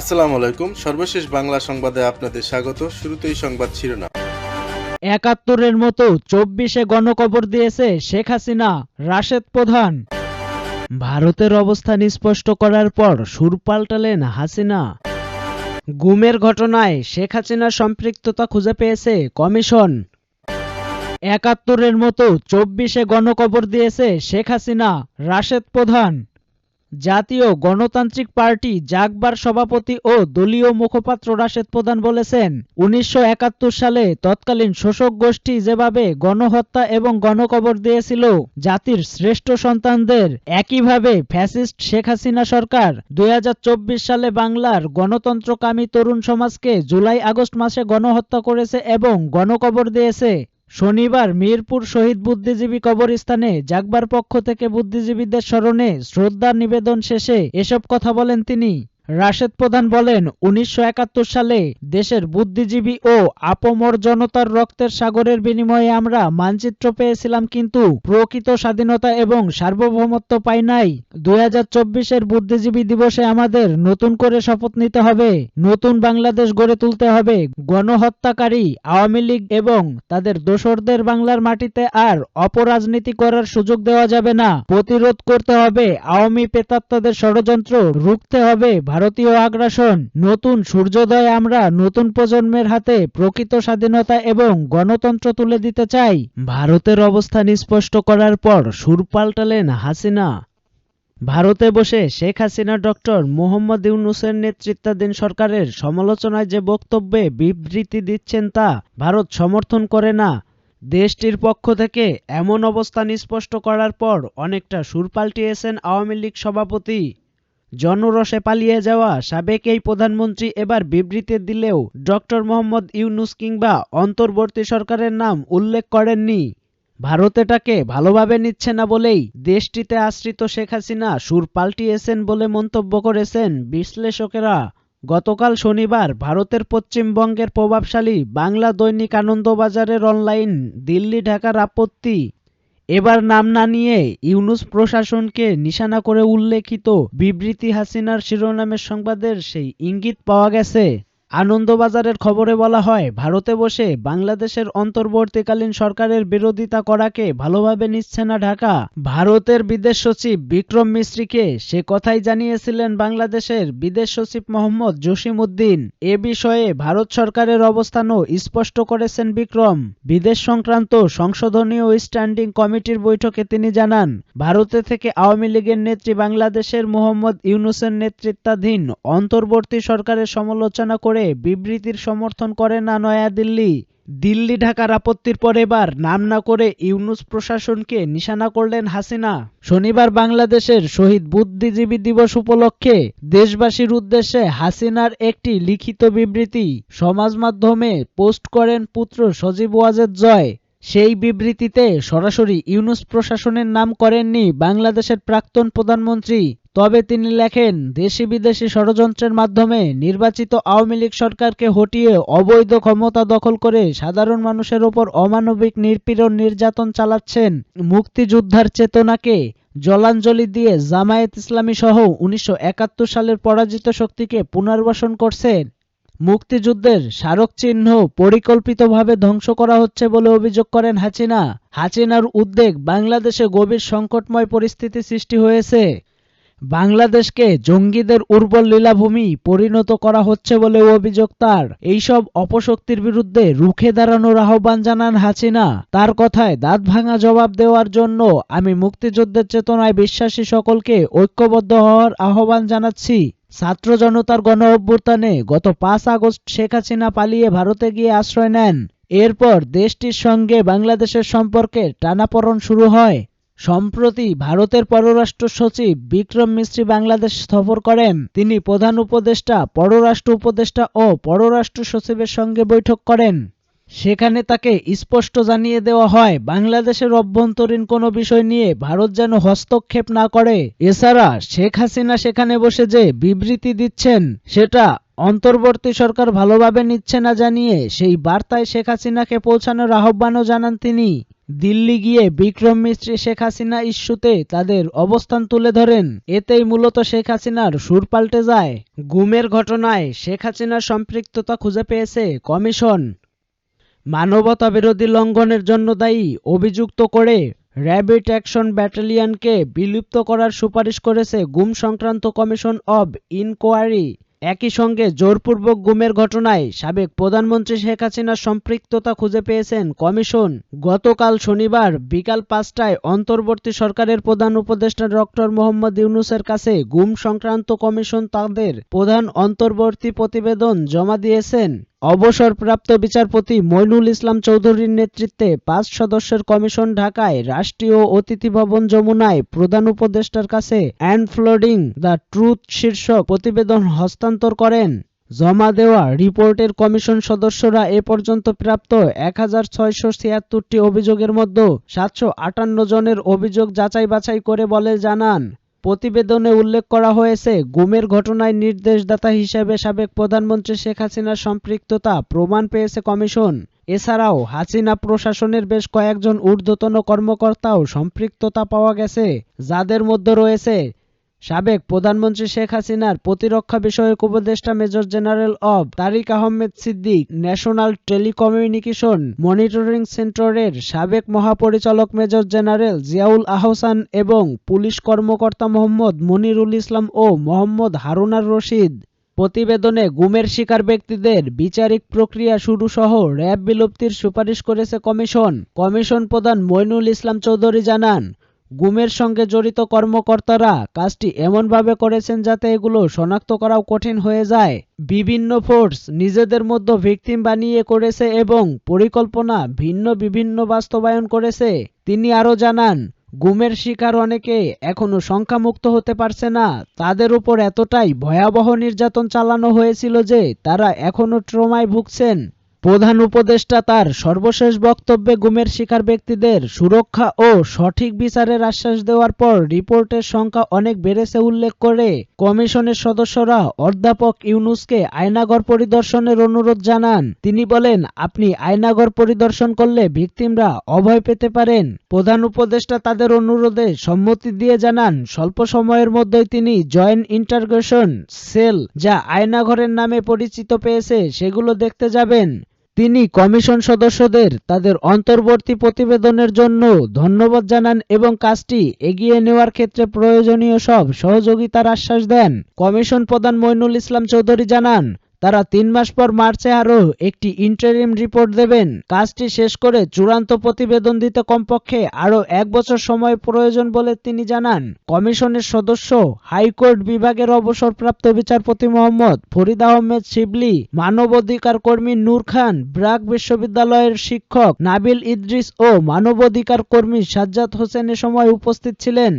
আসসালামু আলাইকুম। সর্বশেষ বাংলা সংবাদে আপনাদের স্বাগত। শুরুতেই সংবাদ শিরোনাম। ৭১-এর মতো ২৪-এ গণকবর দিয়েছে শেখ হাসিনা, রাশেদ প্রধান। ভারতের অবস্থান স্পষ্ট করার পর সুর পাল্টালেন হাসিনা। গুমের ঘটনায় শেখ হাসিনার সম্পৃক্ততা খুঁজে পেয়েছে কমিশন। ৭১-এর মতো ২৪-এ গণকবর দিয়েছে শেখ হাসিনা, রাশেদ প্রধান। জাতীয় গণতান্ত্রিক পার্টি জাগবার সভাপতি ও দলীয় মুখপাত্র রাশেদ প্রধান বলেছেন, ১৯৭১ সালে তৎকালীন শোষক গোষ্ঠী যেভাবে গণহত্যা এবং গণকবর দিয়েছিল জাতির শ্রেষ্ঠ সন্তানদের, একইভাবে ফ্যাসিস্ট শেখ হাসিনা সরকার ২০২৪ সালে বাংলার গণতন্ত্রকামী তরুণ সমাজকে জুলাই-আগস্ট মাসে গণহত্যা করেছে এবং গণকবর দিয়েছে। শনিবার মিরপুর শহীদ বুদ্ধিজীবী কবরস্থানে জাগবার পক্ষ থেকে বুদ্ধিজীবীদের স্মরণে শ্রদ্ধা নিবেদন শেষে এসব কথা বলেন তিনি। রাশেদ প্রধান বলেন, ১৯৭১ সালে দেশের বুদ্ধিজীবী ও আপামর জনতার রক্তের সাগরের বিনিময়ে আমরা মানচিত্র পেয়েছিলাম, কিন্তু প্রকৃত স্বাধীনতা এবং সার্বভৌমত্ব পাই নাই। ২০২৪-এর বুদ্ধিজীবী দিবসে আমাদের নতুন করে শপথ নিতে হবে, নতুন বাংলাদেশ গড়ে তুলতে হবে। গণহত্যাকারী আওয়ামী লীগ এবং তাদের দোসরদের বাংলার মাটিতে আর অপরাজনীতি করার সুযোগ দেওয়া যাবে না। প্রতিরোধ করতে হবে আওয়ামী প্রেতাত্মাদের ষড়যন্ত্র, রুখতে হবে ভারতীয় আগ্রাসন। নতুন সূর্যোদয়ে আমরা নতুন প্রজন্মের হাতে প্রকৃত স্বাধীনতা এবং গণতন্ত্র তুলে দিতে চাই। ভারতের অবস্থান স্পষ্ট করার পর সুর পাল্টালেন হাসিনা। ভারতে বসে শেখ হাসিনা ডক্টর মোহাম্মদ ইউনূসের নেতৃত্বাধীন সরকারের সমালোচনায় যে বক্তব্যে বিবৃতি দিচ্ছেন তা ভারত সমর্থন করে না। দেশটির পক্ষ থেকে এমন অবস্থান স্পষ্ট করার পর অনেকটা সুর পাল্টিয়েছেন আওয়ামী লীগ সভাপতি। জনরসে পালিয়ে যাওয়া সাবেক এই প্রধানমন্ত্রী এবার বিবৃতি দিলেও ডক্টর মোহাম্মদ ইউনূস কিংবা অন্তর্বর্তী সরকারের নাম উল্লেখ করেননি। ভারত এটাকে ভালোভাবে নিচ্ছে না বলেই দেশটিতে আশ্রিত শেখ হাসিনা সুর পাল্টিয়েছেন বলে মন্তব্য করেছেন বিশ্লেষকেরা। গতকাল শনিবার ভারতের পশ্চিমবঙ্গের প্রভাবশালী বাংলা দৈনিক আনন্দবাজারের অনলাইন দিল্লি ঢাকার আপত্তি, এবার নাম না নিয়ে ইউনূস প্রশাসনকে নিশানা করে উল্লেখিত বিবৃতি হাসিনার শিরোনামের সংবাদের সেই ইঙ্গিত পাওয়া গেছে। আনন্দবাজারের খবরে বলা হয়, ভারতে বসে বাংলাদেশের অন্তর্বর্তীকালীন সরকারের বিরোধিতা করাকে ভালোভাবে নিচ্ছে না ঢাকা। ভারতের বিদেশ সচিব বিক্রম মিশ্রিকে সে কথাই জানিয়েছিলেন বাংলাদেশের বিদেশ সচিব মোহাম্মদ জসিম-উদ্দিন। এ বিষয়ে ভারত সরকারের অবস্থানও স্পষ্ট করেছেন বিক্রম। বিদেশ সংক্রান্ত সংশোধনীয় স্ট্যান্ডিং কমিটির বৈঠকে তিনি জানান, ভারতে থেকে আওয়ামী লীগের নেত্রী বাংলাদেশের মোহাম্মদ ইউনূসের নেতৃত্বাধীন অন্তর্বর্তী সরকারের সমালোচনা করে বিবৃতির সমর্থন করে না নয়াদিল্লি। দিল্লি ঢাকার আপত্তির পর এবার নাম না করে ইউনূস প্রশাসনকে নিশানা করলেন হাসিনা। শনিবার বাংলাদেশের শহীদ বুদ্ধিজীবী দিবস উপলক্ষে দেশবাসীর উদ্দেশ্যে হাসিনার একটি লিখিত বিবৃতি সমাজ মাধ্যমে পোস্ট করেন পুত্র সজীব ওয়াজেদ জয়। সেই বিবৃতিতে সরাসরি ইউনূস প্রশাসনের নাম করেননি বাংলাদেশের প্রাক্তন প্রধানমন্ত্রী, তবে তিনি লেখেন, দেশি বিদেশি ষড়যন্ত্রের মাধ্যমে নির্বাচিত আওয়ামী লীগ সরকারকে হটিয়ে অবৈধ ক্ষমতা দখল করে সাধারণ মানুষের ওপর অমানবিক নিপীড়ন নির্যাতন চালাচ্ছেন। মুক্তিযোদ্ধার চেতনাকে জলাঞ্জলি দিয়ে জামায়াত ইসলামী সহ ১৯৭১ সালের পরাজিত শক্তিকে পুনর্বাসন করছেন। মুক্তিযুদ্ধের স্মারকচিহ্ন পরিকল্পিতভাবে ধ্বংস করা হচ্ছে বলে অভিযোগ করেন হাসিনা। হাসিনার উদ্বেগ, বাংলাদেশে গভীর সংকটময় পরিস্থিতি সৃষ্টি হয়েছে। বাংলাদেশকে জঙ্গিদের উর্বর লীলাভূমি পরিণত করা হচ্ছে বলে অভিযোগ তার। এইসব অপশক্তির বিরুদ্ধে রুখে দাঁড়ানোর আহ্বান জানান হাসিনা। তার কথায় দাঁত ভাঙা জবাব দেওয়ার জন্য আমি মুক্তিযুদ্ধের চেতনায় বিশ্বাসী সকলকে ঐক্যবদ্ধ হওয়ার আহ্বান জানাচ্ছি। ছাত্র জনতার গণ অভ্যুত্থানে গত ৫ আগস্ট শেখ হাসিনা পালিয়ে ভারতে গিয়ে আশ্রয় নেন। এরপর দেশটির সঙ্গে বাংলাদেশের সম্পর্কে টানাপোড়েন শুরু হয়। সম্প্রতি ভারতের পররাষ্ট্র সচিব বিক্রম মিশ্রি বাংলাদেশ সফর করেন। তিনি প্রধান উপদেষ্টা, পররাষ্ট্র উপদেষ্টা ও পররাষ্ট্র সচিবের সঙ্গে বৈঠক করেন। সেখানে তাকে স্পষ্ট জানিয়ে দেওয়া হয়, বাংলাদেশের অভ্যন্তরীণ কোনো বিষয় নিয়ে ভারত যেন হস্তক্ষেপ না করে। এছাড়া শেখ হাসিনা সেখানে বসে যে বিবৃতি দিচ্ছেন সেটা অন্তর্বর্তী সরকার ভালোভাবে নিচ্ছে না জানিয়ে সেই বার্তায় শেখ হাসিনাকে পৌঁছানোর আহ্বানও জানান তিনি। দিল্লি গিয়ে বিক্রম মিস্ত্রি শেখ হাসিনা ইস্যুতে তাদের অবস্থান তুলে ধরেন। এতেই মূলত শেখ হাসিনার সুর পাল্টে যায়। গুমের ঘটনায় শেখ হাসিনার সম্পৃক্ততা খুঁজে পেয়েছে কমিশন। মানবতাবিরোধী লঙ্ঘনের জন্য দায়ী অভিযুক্ত করে র্যাপিড অ্যাকশন ব্যাটালিয়নকে বিলুপ্ত করার সুপারিশ করেছে গুম সংক্রান্ত কমিশন অব ইনকোয়ারি। একই সঙ্গে জোরপূর্বক গুমের ঘটনায় সাবেক প্রধানমন্ত্রী শেখ হাসিনার সম্পৃক্ততা খুঁজে পেয়েছেন কমিশন। গতকাল শনিবার বিকাল ৫টায় অন্তর্বর্তী সরকারের প্রধান উপদেষ্টা ডক্টর মোহাম্মদ ইউনূসের কাছে গুম সংক্রান্ত কমিশন তাদের প্রধান অন্তর্বর্তী প্রতিবেদন জমা দিয়েছেন। অবসরপ্রাপ্ত বিচারপতি মইনুল ইসলাম চৌধুরীর নেতৃত্বে ৫ সদস্যের কমিশন ঢাকায় রাষ্ট্রীয় অতিথি ভবন যমুনায় প্রধান উপদেষ্টার কাছে আনফোল্ডিং দ্য ট্রুথ শীর্ষক প্রতিবেদন হস্তান্তর করেন। জমা দেওয়া রিপোর্টের কমিশন সদস্যরা এ পর্যন্ত প্রাপ্ত ১৬৭৬টি অভিযোগের মধ্যে ৭৫৮ জনের অভিযোগ যাচাই বাছাই করে বলে জানান। প্রতিবেদনে উল্লেখ করা হয়েছে, গুমের ঘটনায় নির্দেশদাতা হিসেবে সাবেক প্রধানমন্ত্রী শেখ হাসিনার সম্পৃক্ততা প্রমাণ পেয়েছে কমিশন। এছাড়াও হাসিনা প্রশাসনের বেশ কয়েকজন ঊর্ধ্বতন কর্মকর্তাও সম্পৃক্ততা পাওয়া গেছে, যাদের মধ্যে রয়েছে সাবেক প্রধানমন্ত্রী শেখ হাসিনার প্রতিরক্ষা বিষয়ক উপদেষ্টা major general of Tariq Ahmed Siddique, national telecommunication monitoring সেন্টারের সাবেক মহাপরিচালক মেজর জেনারেল জিয়াউল আহসান এবং পুলিশ কর্মকর্তা মোহাম্মদ মনিরুল ইসলাম ও মোহাম্মদ হারুনার রশিদ। প্রতিবেদনে গুমের শিকার ব্যক্তিদের বিচারিক প্রক্রিয়া শুরু সহ র্যাব বিলুপ্তির সুপারিশ করেছে কমিশন। কমিশন প্রধান মইনুল ইসলাম চৌধুরী জানান, গুমের সঙ্গে জড়িত কর্মকর্তারা কাজটি এমনভাবে করেছেন যাতে এগুলো শনাক্ত করাও কঠিন হয়ে যায়। বিভিন্ন ফোর্স নিজেদের মধ্যে ভিকটিম বানিয়ে করেছে এবং পরিকল্পনা বিভিন্ন বাস্তবায়ন করেছে। তিনি আরও জানান, গুমের শিকার অনেকে এখনো সংখ্যামুক্ত হতে পারছে না। তাদের উপর এতটাই ভয়াবহ নির্যাতন চালানো হয়েছিল যে তারা এখনো ট্রমায় ভুগছেন। প্রধান উপদেষ্টা তার সর্বশেষ বক্তব্যে গুমের শিকার ব্যক্তিদের সুরক্ষা ও সঠিক বিচারের আশ্বাস দেওয়ার পর রিপোর্টের সংখ্যা অনেক বেড়েছে উল্লেখ করে কমিশনের সদস্যরা অধ্যাপক ইউনূসকে আয়নাঘর পরিদর্শনের অনুরোধ জানান। তিনি বলেন, আপনি আয়নাঘর পরিদর্শন করলে ভিকটিমরা অভয় পেতে পারেন। প্রধান উপদেষ্টা তাদের অনুরোধে সম্মতি দিয়ে জানান, স্বল্প সময়ের মধ্যেই তিনি জয়েন্ট ইন্টারোগেশন সেল, যা আয়নাঘরের নামে পরিচিত পেয়েছে, সেগুলো দেখতে যাবেন। তিনি কমিশন সদস্যদের তাদের অন্তর্বর্তী প্রতিবেদনের জন্য ধন্যবাদ জানান এবং কাজটি এগিয়ে নেওয়ার ক্ষেত্রে প্রয়োজনীয় সব সহযোগিতার আশ্বাস দেন। কমিশন প্রধান মইনুল ইসলাম চৌধুরী জানান, তারা ৩ মাস পর মার্চে আরও একটি ইন্টারিম রিপোর্ট দেবেন। কাজটি শেষ করে চূড়ান্ত প্রতিবেদন দিতে কমপক্ষে আরও ১ বছর সময় প্রয়োজন বলে তিনি জানান। কমিশনের সদস্য হাইকোর্ট বিভাগের অবসরপ্রাপ্ত বিচারপতি মোহাম্মদ ফরিদ আহমেদ শিবলি, মানবাধিকার কর্মী নূর খান, ব্র্যাক বিশ্ববিদ্যালয়ের শিক্ষক নাবিল ইদ্রিস ও মানবাধিকার কর্মী সাজ্জাদ হোসেন এ সময় উপস্থিত ছিলেন।